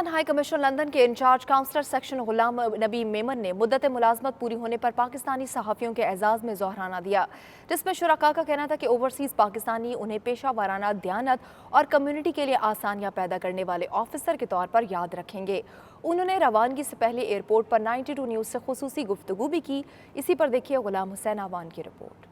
Pakistan high commission London के in charge counsellor section Ghulam Nabi Memon ने मुद्दत मुलाजमत पूरी होने पर पाकिस्तानी सहाफ़ियों के एजाज़ में जोहराना दिया, जिसमें शुरका का कहना था कि ओवरसीज़ पाकिस्तानी उन्हें पेशा वाराना दयानत और कम्यूनिटी के लिए आसानियाँ पैदा करने वाले ऑफिसर के तौर पर याद रखेंगे। उन्होंने रवानगी से पहले एयरपोर्ट पर 92 न्यूज़ से खुसूसी गुफ्तगू भी की। इसी पर देखिए गुलाम हुसैन आवान की report.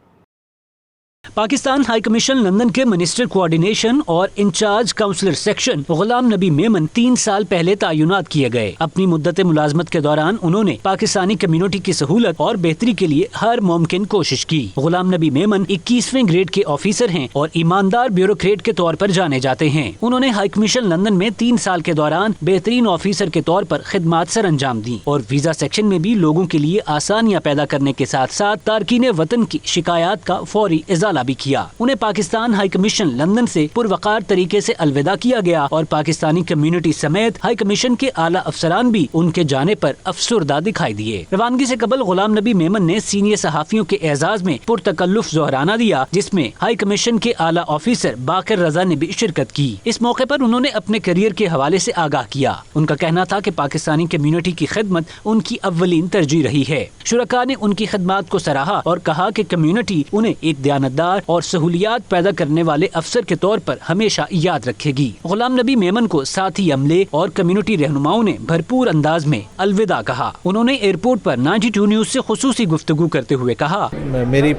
Pakistan high commission London के मिनिस्टर कोऑर्डिनेशन और in charge counsellor section Ghulam Nabi Memon 3 साल पहले तैनात किए गए। अपनी मुद्दत मुलाजमत के दौरान उन्होंने पाकिस्तानी कम्युनिटी की सहूलत और बेहतरी के लिए हर मुमकिन कोशिश की। गुलाम नबी मेमन 21वें ग्रेड के ऑफिसर हैं और ईमानदार ब्यूरोक्रेट के तौर पर जाने जाते हैं। उन्होंने हाई कमीशन लंदन में 3 साल के दौरान बेहतरीन ऑफिसर के तौर पर खिदमात सर अंजाम दी और वीजा सेक्शन में भी लोगों के लिए आसानियाँ पैदा करने के साथ साथ तारकीन वतन की शिकायत का फौरी इजाला भी किया। उन्हें पाकिस्तान हाई कमीशन लंदन से पुरवकार तरीके से अलविदा किया गया और पाकिस्तानी कम्युनिटी समेत हाई कमीशन के आला अफसरान भी उनके जाने पर अफसुर्दा दिखाई दिए। रवानगी से कबल गुलाम नबी मेमन ने सीनियर सहाफियों के एजाज में पुरतकल्लुफ जोहराना दिया, जिसमें हाई कमीशन के आला ऑफिसर बाकर रजा ने भी शिरकत की। इस मौके पर उन्होंने अपने करियर के हवाले से आगाह किया। उनका कहना था कि पाकिस्तानी कम्युनिटी की खिदमत उनकी अव्वलीन तरजीह रही है। शुरका ने उनकी खिदमत को सराहा और कहा कि कम्युनिटी उन्हें एक दयानतदार और सहूलियात पैदा करने वाले अफसर के तौर पर हमेशा याद रखेगी। गुलाम नबी मेमन को साथी अमले और कम्युनिटी रहनुमाओं ने भरपूर अंदाज में अलविदा कहा। उन्होंने एयरपोर्ट पर 92 न्यूज़ से खुसूसी गुफ्तगू करते हुए कहा, मेरी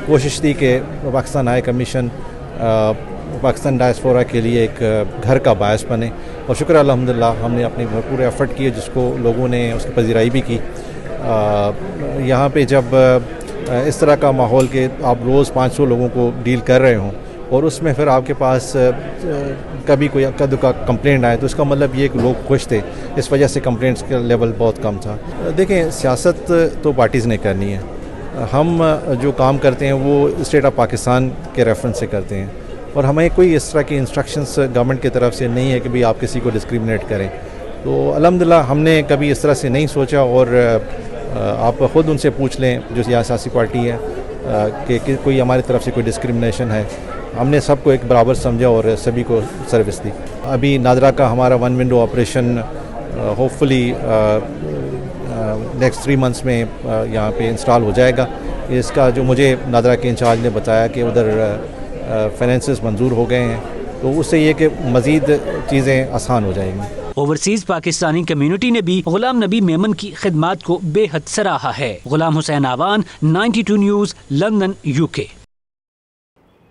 कोशिश थी कि Pakistan high commission Pakistan diaspora के लिए एक घर का बायस बने और शुक्र अल्हम्दुलिल्लाह हमने अपनी भरपूर एफर्ट किए, जिसको लोगों ने उसकी पजीराई भी की। यहाँ पे जब इस तरह का माहौल कि आप रोज़ 500 लोगों को डील कर रहे हों और उसमें फिर आपके पास कभी कोई कद का कंप्लेंट आए, तो इसका मतलब ये कि लोग खुश थे। इस वजह से कंप्लेंट्स का लेवल बहुत कम था। देखें, सियासत तो पार्टीज़ ने करनी है। हम जो काम करते हैं वो स्टेट ऑफ पाकिस्तान के रेफरेंस से करते हैं और हमें कोई इस तरह की इंस्ट्रक्शंस गवर्नमेंट की तरफ से नहीं है कि भाई आप किसी को डिस्क्रिमिनेट करें। तो अल्हम्दुलिल्लाह हमने कभी इस तरह से नहीं सोचा और आप ख़ुद उनसे पूछ लें जो सियासी पार्टी है कि कोई हमारी तरफ से कोई डिस्क्रिमिनेशन है। हमने सबको एक बराबर समझा और सभी को सर्विस दी। अभी नादरा का हमारा 1 window operation hopefully next 3 months में यहाँ पे इंस्टॉल हो जाएगा। इसका जो मुझे नादरा के इंचार्ज ने बताया कि उधर फाइनेंसेस मंजूर हो गए हैं, तो उससे ये कि मज़ीद चीज़ें आसान हो जाएंगी। ओवरसीज पाकिस्तानी कम्युनिटी ने भी गुलाम नबी मेमन की खिदमत को बेहद सराहा है। गुलाम हुसैन आवान, 92 न्यूज़, लंदन, यूके।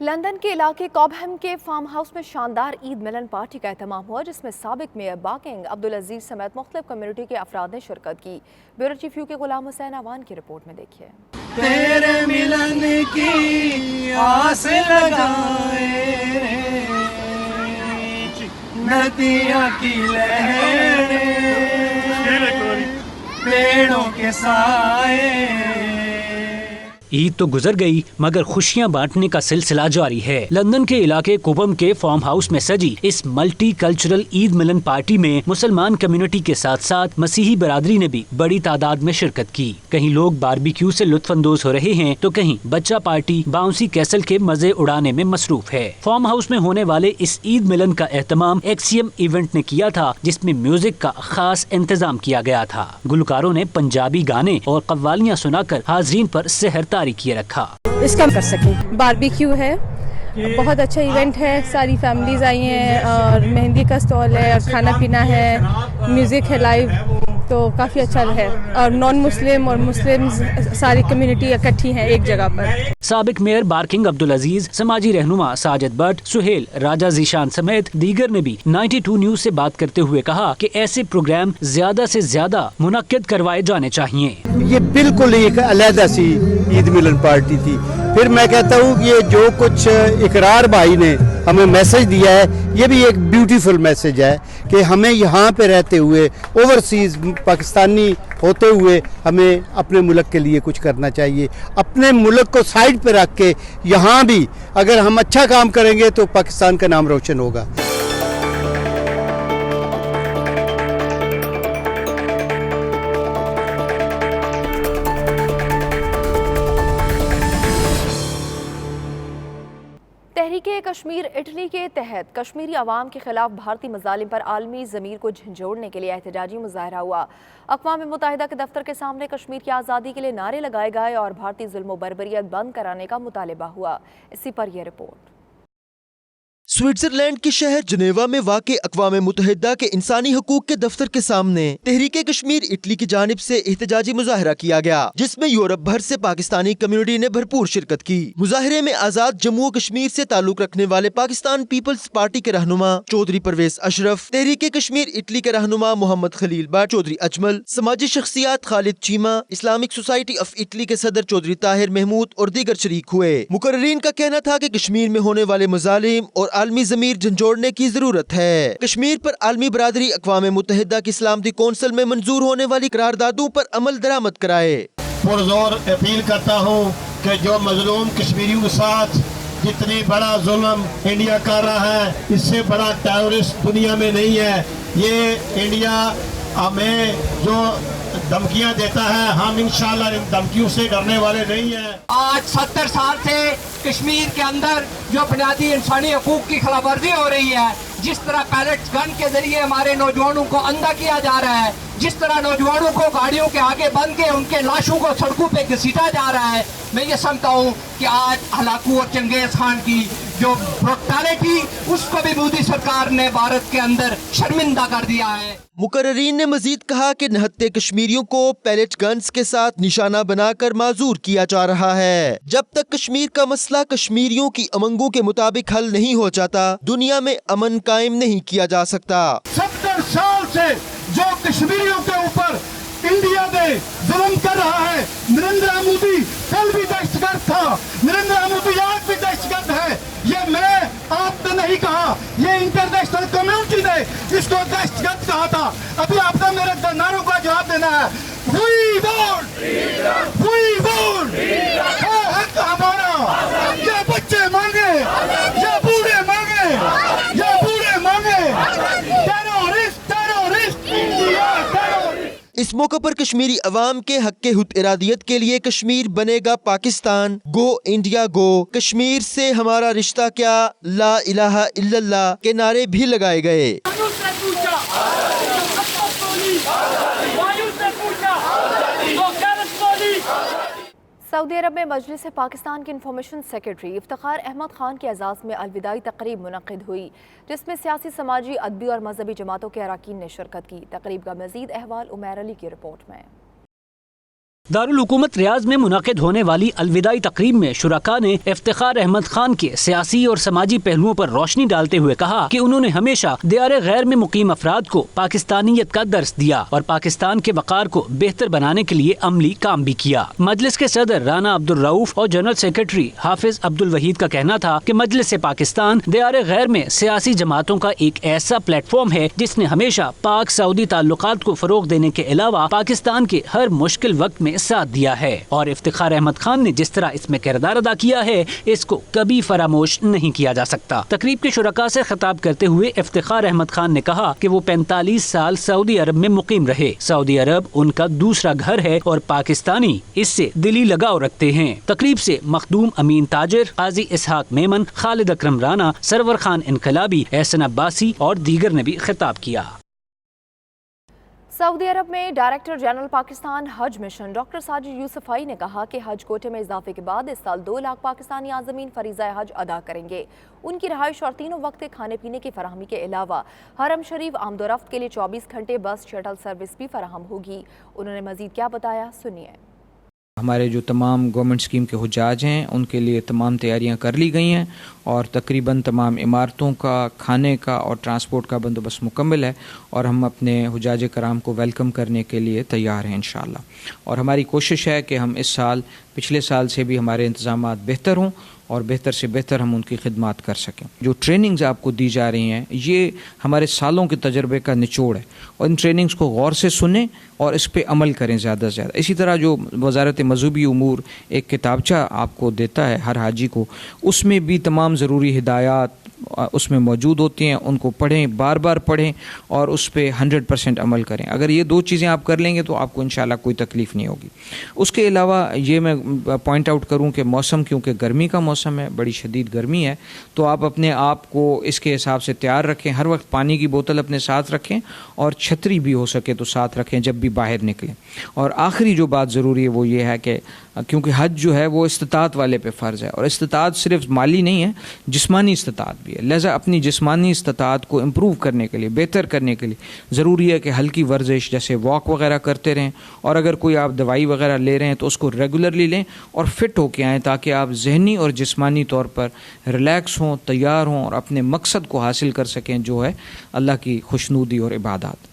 लंदन के इलाके कॉबहम के फार्म हाउस में शानदार ईद मिलन पार्टी का एहतमाम हुआ, जिसमें साबिक मेयर बाकिंग अब्दुल अजीज समेत मुख्तलिफ कम्युनिटी के अफराद ने शिरकत की। Bureau chief UK Ghulam Hussain आवान की रिपोर्ट में देखिए। तेरे मिलन की आस लगाए नदियाँ की लहरें पेड़ों के साए। ईद तो गुजर गई मगर खुशियां बांटने का सिलसिला जारी है। लंदन के इलाके कोबम के फार्म हाउस में सजी इस मल्टी कल्चरल ईद मिलन पार्टी में मुसलमान कम्युनिटी के साथ साथ मसीही बरादरी ने भी बड़ी तादाद में शिरकत की। कहीं लोग बारबेक्यू से लुत्फानंदोज हो रहे हैं तो कहीं बच्चा पार्टी बाउंसी कैसल के मजे उड़ाने में मसरूफ है। फार्म हाउस में होने वाले इस ईद मिलन का एहतमाम एक्सीएम इवेंट ने किया था, जिसमें म्यूजिक का खास इंतजाम किया गया था। गुलकारों ने पंजाबी गाने और कव्वालियाँ सुनाकर हाजरीन पर सेहर किए रखा। इसका कर सकें। बारबेक्यू है, बहुत अच्छा इवेंट है, सारी फैमिलीज आई हैं और मेहंदी का स्टॉल है और खाना पीना है, म्यूजिक है लाइव, तो काफ़ी अच्छा है। और नॉन मुस्लिम और मुस्लिम सारी कम्युनिटी इकट्ठी है एक जगह पर। साबिक मेयर बाकिंग अब्दुल अजीज, समाजी रहनुमा साजिद भट्ट, सुहेल, राजा जीशान समेत दीगर ने भी 92 न्यूज़ से बात करते हुए कहा कि ऐसे प्रोग्राम ज्यादा से ज्यादा मुनक्किद करवाए जाने चाहिए। ये बिल्कुल एक अलहदा सी ईद मिलन पार्टी थी। फिर मैं कहता हूँ कि ये जो कुछ इकरार भाई ने हमें मैसेज दिया है, ये भी एक ब्यूटीफुल मैसेज है कि हमें यहाँ पे रहते हुए ओवरसीज पाकिस्तानी होते हुए हमें अपने मुल्क के लिए कुछ करना चाहिए। अपने मुल्क को साइड पे रख के यहाँ भी अगर हम अच्छा काम करेंगे तो पाकिस्तान का नाम रोशन होगा। تحریک کشمیر اٹلی کے تحت کشمیری عوام کے خلاف بھارتی مظالم پر عالمی ضمیر کو جھنجھوڑنے کے لیے احتجاجی مظاہرہ ہوا۔ اقوام متحدہ کے دفتر کے سامنے کشمیر کی آزادی کے لیے نعرے لگائے گئے اور بھارتی ظلم و بربریت بند کرانے کا مطالبہ ہوا۔ اسی پر یہ رپورٹ۔ سوئٹزرلینڈ کے شہر جنیوا میں واقع اقوام متحدہ کے انسانی حقوق کے دفتر کے سامنے تحریک کشمیر اٹلی کی جانب سے احتجاجی مظاہرہ کیا گیا، جس میں یورپ بھر سے پاکستانی کمیونٹی نے بھرپور شرکت کی۔ مظاہرے میں آزاد جموں و کشمیر سے تعلق رکھنے والے پاکستان پیپلز پارٹی کے رہنما چودھری پرویز اشرف، تحریک کشمیر اٹلی کے رہنما محمد خلیل بٹ، چودھری اجمل، سماجی شخصیات Khalid Cheema, Islamic society of Italy کے صدر چودھری طاہر محمود اور دیگر شریک ہوئے۔ مقررین کا کہنا تھا کہ کشمیر میں ہونے والے مظالم اور عالمی ضمیر جھنجھوڑنے کی ضرورت ہے۔ کشمیر پر عالمی برادری اقوام متحدہ کی سلامتی کونسل میں منظور ہونے والی قراردادوں پر عمل درآمد کرائے۔ پرزور اپیل کرتا ہوں کہ جو مظلوم کشمیریوں کے ساتھ جتنی بڑا ظلم انڈیا کر رہا ہے، اس سے بڑا ٹیررسٹ دنیا میں نہیں ہے۔ یہ انڈیا ہمیں جو دھمکیاں دیتا ہے، ہم انشاءاللہ ان دھمکیوں سے ڈرنے والے نہیں ہیں۔ آج 70 سال سے کشمیر کے اندر جو بنیادی انسانی حقوق کی خلاف ورزی ہو رہی ہے، جس طرح پیلٹ گن کے ذریعے ہمارے نوجوانوں کو اندھا کیا جا رہا ہے، جس طرح نوجوانوں کو گاڑیوں کے آگے بند کے ان کے لاشوں کو سڑکوں پہ گھسیٹا جا رہا ہے، میں یہ سمجھتا ہوں کہ آج ہلاکو اور چنگیز خان کی جو بروٹیلٹی، اس کو بھی مودی سرکار نے بھارت کے اندر شرمندہ کر دیا ہے۔ مقررین نے مزید کہا کہ نہتے کشمیریوں کو پیلٹ گنز کے ساتھ نشانہ بنا کر معذور کیا جا رہا ہے۔ جب تک کشمیر کا مسئلہ کشمیریوں کی امنگوں کے مطابق حل نہیں ہو جاتا، دنیا میں امن قائم نہیں کیا جا سکتا۔ 70 سال سے جو کشمیریوں کے اوپر انڈیا میں ظلم کر رہا ہے، نریندر مودی کل بھی دہشت گرد تھا، نریندر مودی آج بھی دہشت گرد ہے۔ یہ میں آپ نے نہیں کہا، یہ انٹرنیشنل کمیونٹی نے اس کو دہشت گرد کہا تھا۔ ابھی آپ نے میرے نعروں کا جواب دینا ہے۔ We want freedom! We want freedom! حق ہمارا، یہ بچے مانگے، یہ بوڑھے مانگے، یہ بوڑھے مانگے۔ Terrorist, terrorist, India terrorist. اس موقع پر کشمیری عوام کے حق خود ارادیت کے لیے کشمیر بنے گا پاکستان، گو انڈیا گو، کشمیر سے ہمارا رشتہ کیا، لا الہ الا اللہ کے نعرے بھی لگائے گئے۔ سعودی عرب میں مجلس پاکستان کے انفارمیشن سیکرٹری افتخار احمد خان کے اعزاز میں الوداعی تقریب منعقد ہوئی، جس میں سیاسی، سماجی، ادبی اور مذہبی جماعتوں کے اراکین نے شرکت کی۔ تقریب کا مزید احوال عمیر علی کی رپورٹ میں۔ دارالحکومت ریاض میں منعقد ہونے والی الوداعی تقریب میں شرکاء نے افتخار احمد خان کے سیاسی اور سماجی پہلوؤں پر روشنی ڈالتے ہوئے کہا کہ انہوں نے ہمیشہ دیار غیر میں مقیم افراد کو پاکستانیت کا درس دیا اور پاکستان کے وقار کو بہتر بنانے کے لیے عملی کام بھی کیا۔ مجلس کے صدر رانا عبدالرؤف اور جنرل سیکرٹری حافظ عبدالوحید کا کہنا تھا کہ مجلس پاکستان دیار غیر میں سیاسی جماعتوں کا ایک ایسا پلیٹ فارم ہے جس نے ہمیشہ پاک سعودی تعلقات کو فروغ دینے کے علاوہ پاکستان کے ہر مشکل وقت میں ساتھ دیا ہے، اور افتخار احمد خان نے جس طرح اس میں کردار ادا کیا ہے اس کو کبھی فراموش نہیں کیا جا سکتا۔ تقریب کے شرکاء سے خطاب کرتے ہوئے افتخار احمد خان نے کہا کہ وہ 45 سال سعودی عرب میں مقیم رہے، سعودی عرب ان کا دوسرا گھر ہے اور پاکستانی اس سے دلی لگاؤ رکھتے ہیں۔ تقریب سے مخدوم امین تاجر، قاضی اسحاق میمن، خالد اکرم رانا، سرور خان انقلابی، احسن عباسی اور دیگر نے بھی خطاب کیا۔ سعودی عرب میں ڈائریکٹر جنرل پاکستان حج مشن ڈاکٹر ساجد یوسفائی نے کہا کہ حج کوٹے میں اضافے کے بعد اس سال 2 لاکھ پاکستانی عازمین فریضہ حج ادا کریں گے۔ ان کی رہائش اور تینوں وقت کے کھانے پینے کی فراہمی کے علاوہ حرم شریف آمد و رفت کے لیے 24 گھنٹے بس شٹل سروس بھی فراہم ہوگی۔ انہوں نے مزید کیا بتایا، سنیے۔ ہمارے جو تمام گورنمنٹ اسکیم کے حجاج ہیں ان کے لیے تمام تیاریاں کر لی گئی ہیں اور تقریباً تمام عمارتوں کا، کھانے کا اور ٹرانسپورٹ کا بندوبست مکمل ہے، اور ہم اپنے حجاج کرام کو ویلکم کرنے کے لیے تیار ہیں انشاءاللہ۔ اور ہماری کوشش ہے کہ ہم اس سال پچھلے سال سے بھی ہمارے انتظامات بہتر ہوں اور بہتر سے بہتر ہم ان کی خدمات کر سکیں۔ جو ٹریننگز آپ کو دی جا رہی ہیں یہ ہمارے سالوں کے تجربے کا نچوڑ ہے، اور ان ٹریننگز کو غور سے سنیں اور اس پہ عمل کریں زیادہ سے زیادہ۔ اسی طرح جو وزارت مذہبی امور ایک کتابچہ آپ کو دیتا ہے ہر حاجی کو، اس میں بھی تمام ضروری ہدایات اس میں موجود ہوتی ہیں، ان کو پڑھیں، بار بار پڑھیں اور اس پہ 100% عمل کریں۔ اگر یہ 2 چیزیں آپ کر لیں گے تو آپ کو انشاءاللہ کوئی تکلیف نہیں ہوگی۔ اس کے علاوہ یہ میں پوائنٹ آؤٹ کروں کہ موسم کیونکہ گرمی کا موسم मौसम है, बड़ी शदीद गर्मी है, तो आप अपने आप को इसके हिसाब से तैयार रखें। हर वक्त पानी की बोतल अपने साथ रखें और छतरी भी हो सके तो साथ रखें जब भी बाहर निकलें। और आखिरी जो बात ज़रूरी है वो ये है कि क्योंकि हज जो है वो इस्तिताअत वाले पे फ़र्ज़ है, और इस्तिताअत सिर्फ माली नहीं है, जिस्मानी इस्तिताअत भी है। लिहाजा अपनी जिस्मानी इस्तिताअत को इम्प्रूव करने के लिए, बेहतर करने के लिए ज़रूरी है कि हल्की वर्जिश जैसे वॉक वगैरह करते रहें, और अगर कोई आप दवाई वगैरह ले रहे हैं तो उसको रेगुलरली लें और फिट होके आएँ, ताकि आप जहनी और जिस्मानी तौर पर रिलैक्स हों, तैयार हों और अपने मकसद को हासिल कर सकें, जो है अल्लाह की खुशनूदी और इबादत।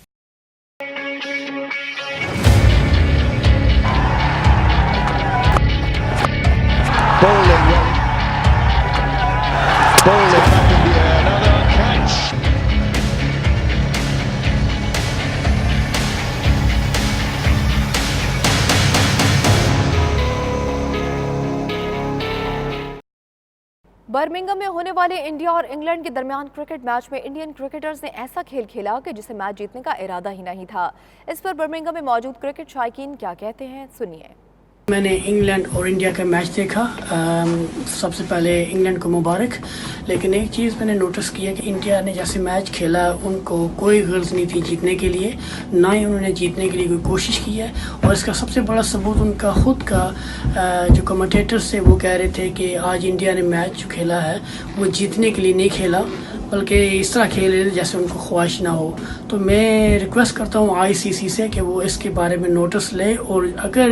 बर्मिंघम में होने वाले इंडिया और इंग्लैंड के दरमियान क्रिकेट मैच में इंडियन क्रिकेटर्स ने ऐसा खेल खेला कि जिसे मैच जीतने का इरादा ही नहीं था। इस पर बर्मिंघम में मौजूद क्रिकेट शायकीन क्या कहते हैं, सुनिए। मैंने इंग्लैंड और इंडिया का मैच देखा। सबसे पहले इंग्लैंड को मुबारक, लेकिन एक चीज़ मैंने नोटिस किया कि इंडिया ने जैसे मैच खेला उनको कोई गर्ज नहीं थी जीतने के लिए, ना ही उन्होंने जीतने के लिए कोई कोशिश की है। और इसका सबसे बड़ा सबूत उनका खुद का जो कमेंटेटर्स थे वो कह रहे थे कि आज इंडिया ने मैच जो खेला है वो जीतने के लिए नहीं खेला, बल्कि इस तरह खेल रहे थे जैसे उनको ख्वाहिश ना हो। तो मैं रिक्वेस्ट करता हूँ ICC से कि वो इसके बारे में नोटिस ले, और अगर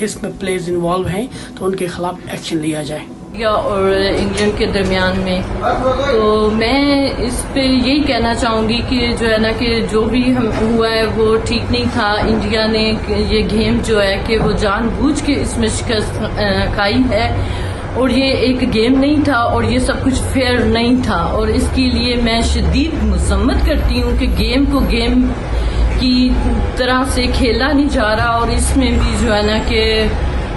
इसमें प्लेयर्स इन्वॉल्व हैं तो उनके खिलाफ एक्शन लिया जाए। इंडिया और इंग्लैंड के दरमियान में तो मैं इस पे यही कहना चाहूँगी कि जो है ना कि जो भी हुआ है वो ठीक नहीं था। इंडिया ने ये गेम जो है कि वो जानबूझ के इसमें शिकस्त खाई है, और ये एक गेम नहीं था और ये सब कुछ फेयर नहीं था, और इसके लिए मैं शदीद मजम्मत करती हूँ कि गेम को गेम की तरह से खेला नहीं जा रहा, और इसमें भी जो है ना कि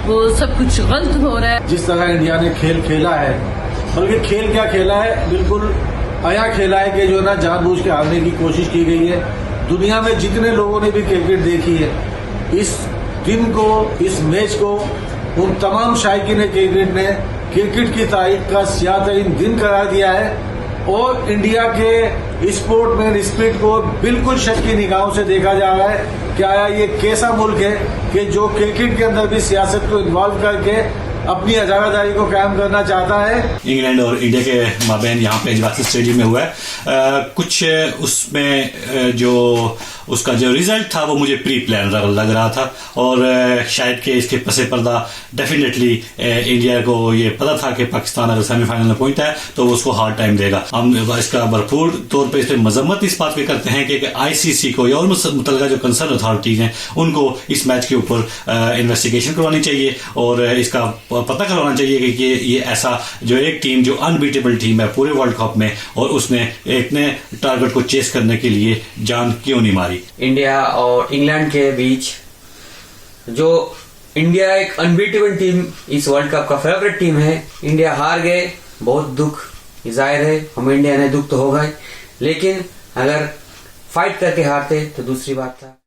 वो सब कुछ गलत हो रहा है। जिस तरह इंडिया ने खेल खेला है, बल्कि खेल क्या खेला है, बिल्कुल आया खेला है कि जो ना जानबूझ के हारने की कोशिश की गई है। दुनिया में जितने लोगों ने भी क्रिकेट देखी है, इस दिन को, इस मैच को उन तमाम शायकीन क्रिकेट ने क्रिकेट की तारीख का सियाह-तरीन दिन करार दिया है, और इंडिया के स्पोर्ट्समैन स्पिरिट को बिल्कुल शक की निगाहों से देखा जा रहा है कि आया ये कैसा मुल्क है कि जो क्रिकेट के अंदर भी सियासत को इन्वॉल्व करके अपनी अजारादारी को कायम करना चाहता है। इंग्लैंड और इंडिया के माबैन यहाँ पे एजबासी स्टेडियम में हुआ है। कुछ उसमें जो उसका जो रिजल्ट था वो मुझे प्री प्लान लग रहा था, और शायद कि इसके पसे पर्दा डेफिनेटली इंडिया को ये पता था कि पाकिस्तान अगर सेमीफाइनल में पहुंचता है तो वो उसको हार्ड टाइम देगा। हम इसका भरपूर तौर पे इस पर मजम्मत इस बात पे करते हैं कि ICC को और मुतलका जो कंसर्न अथॉरिटीज हैं उनको इस मैच के ऊपर इन्वेस्टिगेशन करवानी चाहिए, और इसका पता करवाना चाहिए कि ये ऐसा जो एक टीम जो अनबीटेबल टीम है पूरे वर्ल्ड कप में, और उसने इतने टारगेट को चेस करने के लिए जान क्यों नहीं मारी। इंडिया और इंग्लैंड के बीच जो इंडिया एक अनबीटेबल टीम, इस वर्ल्ड कप का फेवरेट टीम है, इंडिया हार गए, बहुत दुख जाहिर है, हम इंडिया ने दुख तो होगा ही, लेकिन अगर फाइट करके हारते तो दूसरी बात था।